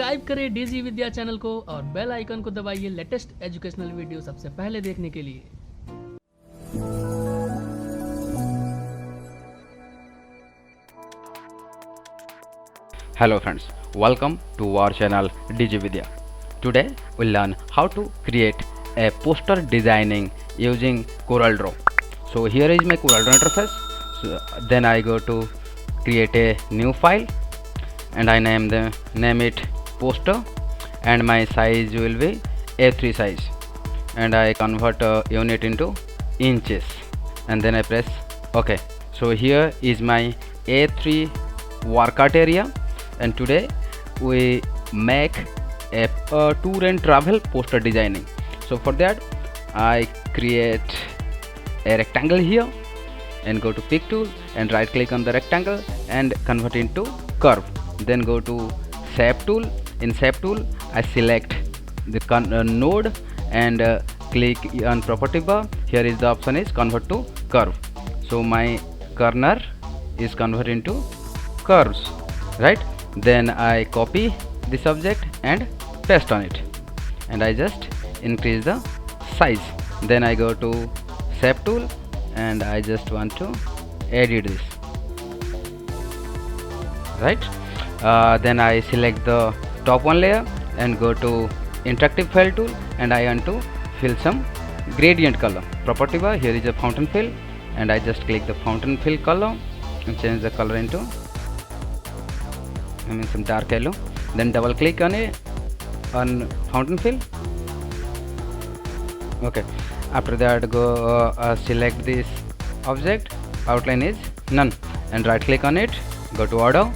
Subscribe करें DG विद्या channel को और बेल आइकन को दबाइए लेटेस्ट एजुकेशनल वीडियो सबसे पहले देखने के लिए। Hello friends, welcome to our channel DG Vidya. Today we'll learn how to create a poster designing using CorelDRAW. So here is my CorelDRAW interface. So then I go to create a new file and I name it poster, and my size will be A3 size, and I convert unit into inches and then I press OK. So here is my A3 workout area, and today we make a tour and travel poster designing. So for that I create a rectangle here and go to pick tool and right click on the rectangle and convert into curve. Then go to shape tool. In shape tool I select the node and click on property bar. Here is the option is convert to curve. So my corner is converted into curves, right? Then I copy this object and paste on it, and I just increase the size. Then I go to shape tool and I just want to edit this, right? Then I select the top one layer and go to interactive fill tool, and I want to fill some gradient color. Property bar, here is a fountain fill, and I just click the fountain fill color and change the color into some dark yellow. Then double click on fountain fill. Okay, after that go select this object, outline is none, and right click on it, go to order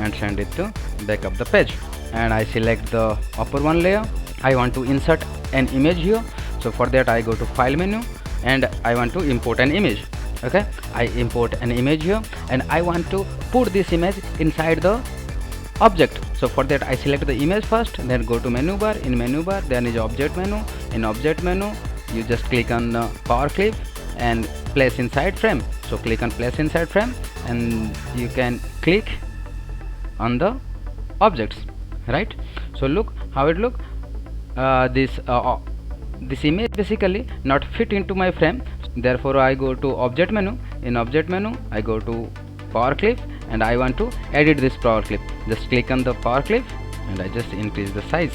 and send it to back up the page. And I select the upper one layer. I want to insert an image here, so for that I go to file menu and I want to import an image. Okay, I import an image here and I want to put this image inside the object. So for that I select the image first, then go to menu bar. In menu bar then is object menu. In object menu you just click on power clip and place inside frame. So click on place inside frame and you can click on the objects, right? So look how it look. This image basically not fit into my frame, therefore I go to object menu. In object menu I go to power clip and I want to edit this power clip. Just click on the power clip and I just increase the size,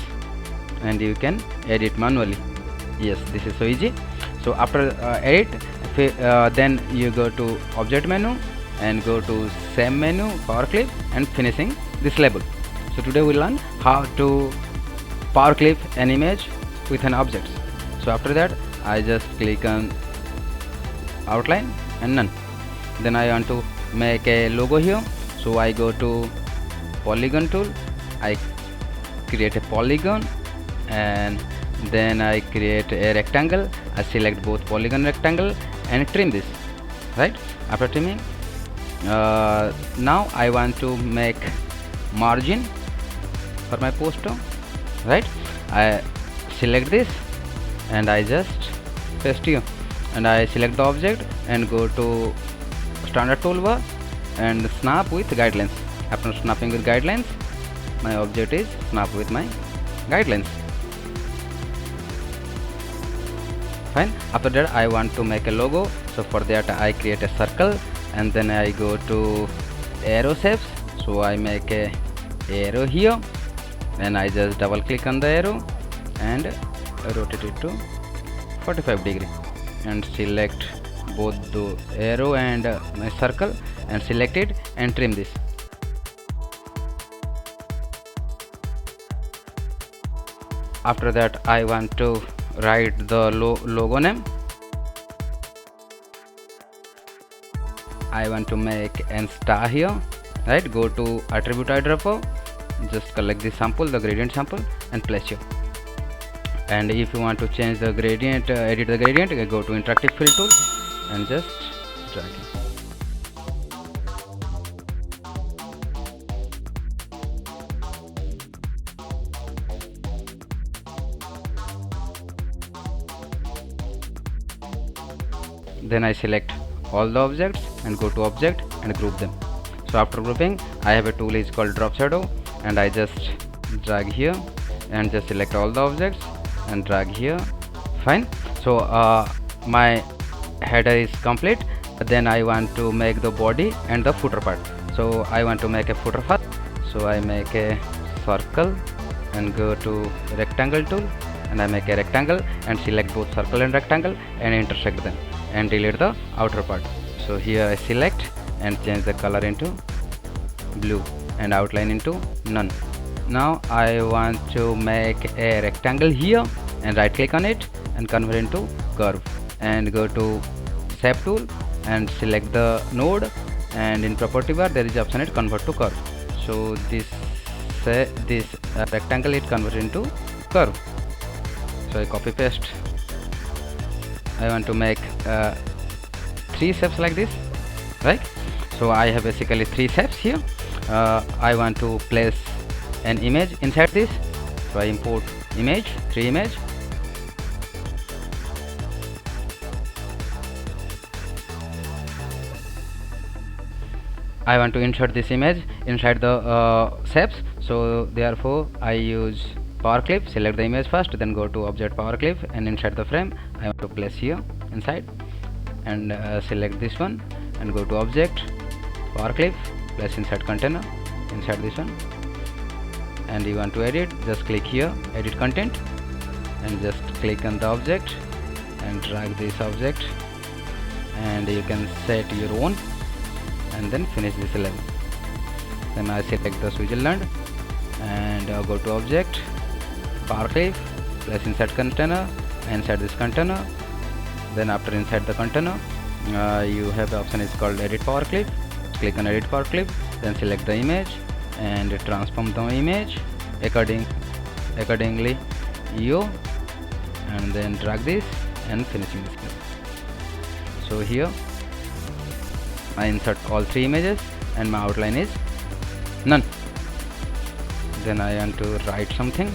and you can edit manually. Yes, this is so easy. So after edit, then you go to object menu and go to same menu, power clip, and finishing this label. So today we learn how to power clip an image with an object. So after that I just click on outline and none. Then I want to make a logo here, so I go to polygon tool, I create a polygon, and then I create a rectangle. I select both polygon rectangle and trim this, right? After trimming, now I want to make margin for my poster, right? I select this and I just paste here, and I select the object and go to standard toolbar and snap with guidelines. After snapping with guidelines, my object is snap with my guidelines. Fine. After that I want to make a logo, so for that I create a circle and then I go to arrow shapes. So I make a arrow here and I just double click on the arrow and rotate it to 45 degree and select both the arrow and my circle and select it and trim this. After that I want to write the logo name. I want to make an star here, right? Go to attribute eyedropper, just collect the sample, the gradient sample, and place here. And if you want to change the gradient, edit the gradient, go to interactive fill tool and just drag it. Then I select all the objects and go to object and group them. So after grouping I have a tool is called drop shadow, and I just drag here and just select all the objects and drag here. Fine. So my header is complete. Then I want to make the body and the footer part. So I want to make a footer first. So I make a circle and go to rectangle tool, and I make a rectangle and select both circle and rectangle and intersect them and delete the outer part. So here I select and change the color into blue and outline into none. Now I want to make a rectangle here and right click on it and convert into curve, and go to shape tool and select the node, and in property bar there is option it convert to curve. So this rectangle it convert into curve. So I copy paste. I want to make 3 shapes like this, right? So I have basically 3 shapes here. I want to place an image inside this, so I import image, 3 image. I want to insert this image inside the shapes, so therefore I use power clip, select the image first, then go to object power clip and inside the frame I want to place here inside, and select this one and go to object power clip, place inside container inside this one, and you want to edit, just click here edit content and just click on the object and drag this object, and you can set your own and then finish this level. Then I select the Switzerland and go to object power clip, place inside container, inside this container. Then after inside the container you have the option is called edit power clip. Click on edit power clip, then select the image and transform the image accordingly you, and then drag this and finishing this clip. So here I insert all 3 images and my outline is none. Then I want to write something.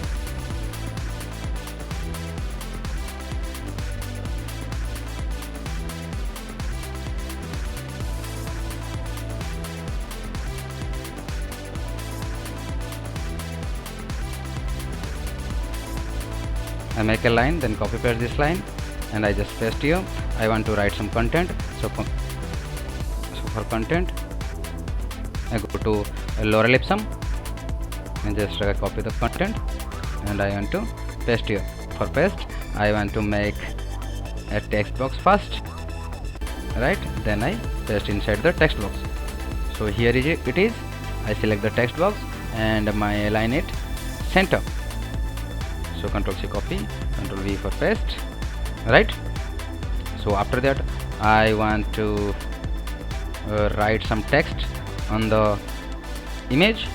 I make a line, then copy paste this line and I just paste here. I want to write some content, so for content I go to lower ellipsum and just copy the content and I want to paste here. For paste I want to make a text box first, right? Then I paste inside the text box. So here it is. I select the text box and my align it center. So Ctrl C copy, Ctrl V for paste, right? So after that I want to write some text on the image.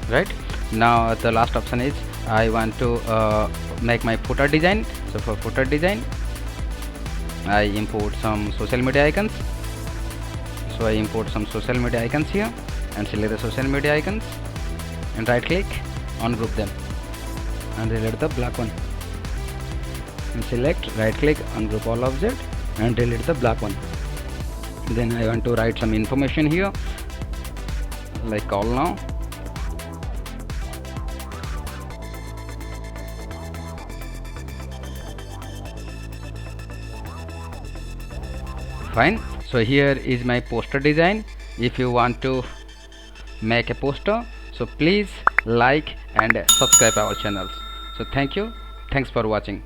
Right now the last option is I want to make my footer design. So for footer design I import some social media icons. So I import some social media icons here and select the social media icons and right click ungroup them and delete the black one, and select right click ungroup all object and delete the black one. Then I want to write some information here like call now. Fine. So here is my poster design. If you want to make a poster, so please like and subscribe our channel. So thanks for watching.